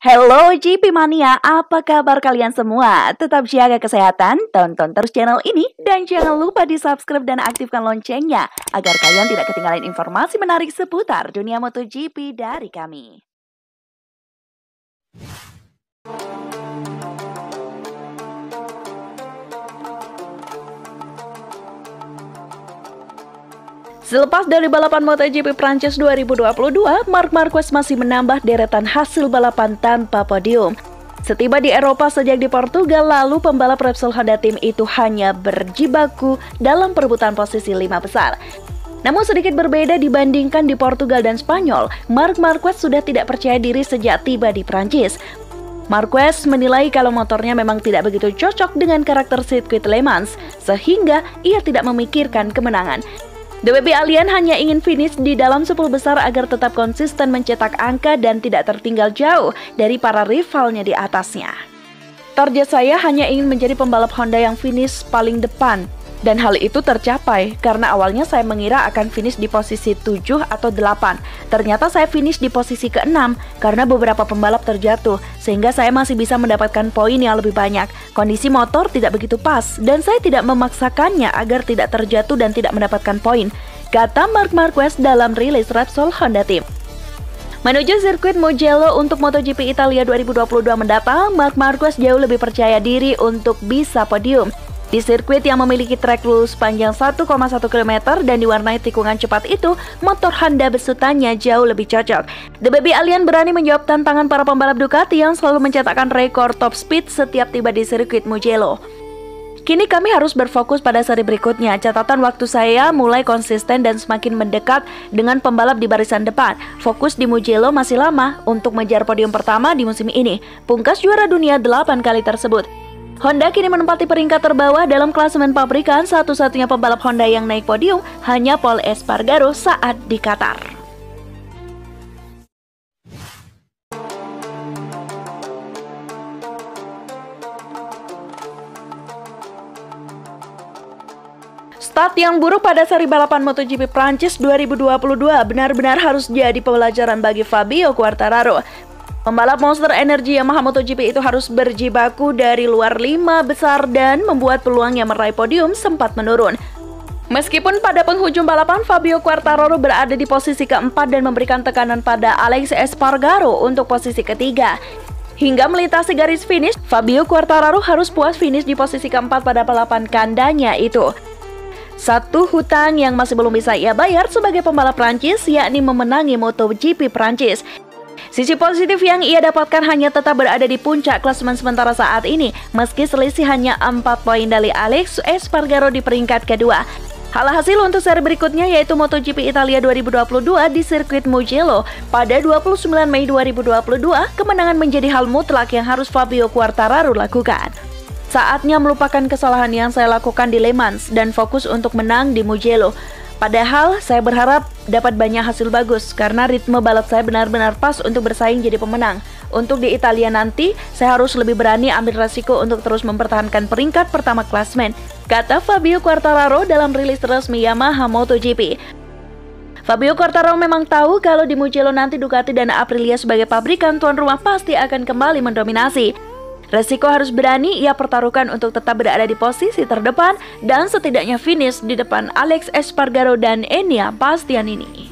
Hello GP Mania, apa kabar kalian semua? Tetap jaga kesehatan, tonton terus channel ini, dan jangan lupa di subscribe dan aktifkan loncengnya agar kalian tidak ketinggalan informasi menarik seputar dunia MotoGP dari kami. Selepas dari balapan MotoGP Prancis 2022, Marc Marquez masih menambah deretan hasil balapan tanpa podium. Setiba di Eropa sejak di Portugal lalu, pembalap Repsol Honda Team itu hanya berjibaku dalam perebutan posisi 5 besar. Namun sedikit berbeda dibandingkan di Portugal dan Spanyol, Marc Marquez sudah tidak percaya diri sejak tiba di Prancis. Marquez menilai kalau motornya memang tidak begitu cocok dengan karakter sirkuit Le Mans, sehingga ia tidak memikirkan kemenangan. The Baby Alien hanya ingin finish di dalam 10 besar agar tetap konsisten mencetak angka dan tidak tertinggal jauh dari para rivalnya di atasnya. Target saya hanya ingin menjadi pembalap Honda yang finish paling depan. Dan hal itu tercapai karena awalnya saya mengira akan finish di posisi 7 atau 8. Ternyata saya finish di posisi ke-6 karena beberapa pembalap terjatuh, sehingga saya masih bisa mendapatkan poin yang lebih banyak. Kondisi motor tidak begitu pas dan saya tidak memaksakannya agar tidak terjatuh dan tidak mendapatkan poin, kata Marc Marquez dalam rilis Repsol Honda Team. Menuju sirkuit Mugello untuk MotoGP Italia 2022 mendatang, Marc Marquez jauh lebih percaya diri untuk bisa podium. Di sirkuit yang memiliki trek lurus panjang 1,1 km dan diwarnai tikungan cepat itu, motor Honda besutannya jauh lebih cocok. The Baby Alien berani menjawab tantangan para pembalap Ducati yang selalu mencetakkan rekor top speed setiap tiba di sirkuit Mugello. Kini kami harus berfokus pada seri berikutnya. Catatan waktu saya mulai konsisten dan semakin mendekat dengan pembalap di barisan depan. Fokus di Mugello masih lama untuk mengejar podium pertama di musim ini. Pungkas juara dunia 8 kali tersebut. Honda kini menempati peringkat terbawah dalam klasemen pabrikan. Satu-satunya pembalap Honda yang naik podium hanya Pol Espargaro saat di Qatar. Start yang buruk pada seri balapan MotoGP Prancis 2022 benar-benar harus jadi pembelajaran bagi Fabio Quartararo. Pembalap Monster Energy Yamaha MotoGP itu harus berjibaku dari luar 5 besar dan membuat peluangnya meraih podium sempat menurun. Meskipun pada penghujung balapan Fabio Quartararo berada di posisi keempat dan memberikan tekanan pada Alex Espargaro untuk posisi ketiga. Hingga melintasi garis finish, Fabio Quartararo harus puas finish di posisi keempat pada balapan kandanya itu. Satu hutang yang masih belum bisa ia bayar sebagai pembalap Prancis, yakni memenangi MotoGP Prancis. Sisi positif yang ia dapatkan hanya tetap berada di puncak klasemen sementara saat ini, meski selisih hanya 4 poin dari Alex Espargaro di peringkat kedua. Hasil untuk seri berikutnya yaitu MotoGP Italia 2022 di sirkuit Mugello pada 29 Mei 2022, kemenangan menjadi hal mutlak yang harus Fabio Quartararo lakukan. Saatnya melupakan kesalahan yang saya lakukan di Le Mans dan fokus untuk menang di Mugello. Padahal saya berharap dapat banyak hasil bagus karena ritme balap saya benar-benar pas untuk bersaing jadi pemenang. Untuk di Italia nanti, saya harus lebih berani ambil resiko untuk terus mempertahankan peringkat pertama klasemen, kata Fabio Quartararo dalam rilis resmi Yamaha MotoGP. Fabio Quartararo memang tahu kalau di Mugello nanti Ducati dan Aprilia sebagai pabrikan tuan rumah pasti akan kembali mendominasi. Resiko harus berani ia pertaruhkan untuk tetap berada di posisi terdepan dan setidaknya finish di depan Alex Espargaro dan Enea Bastianini.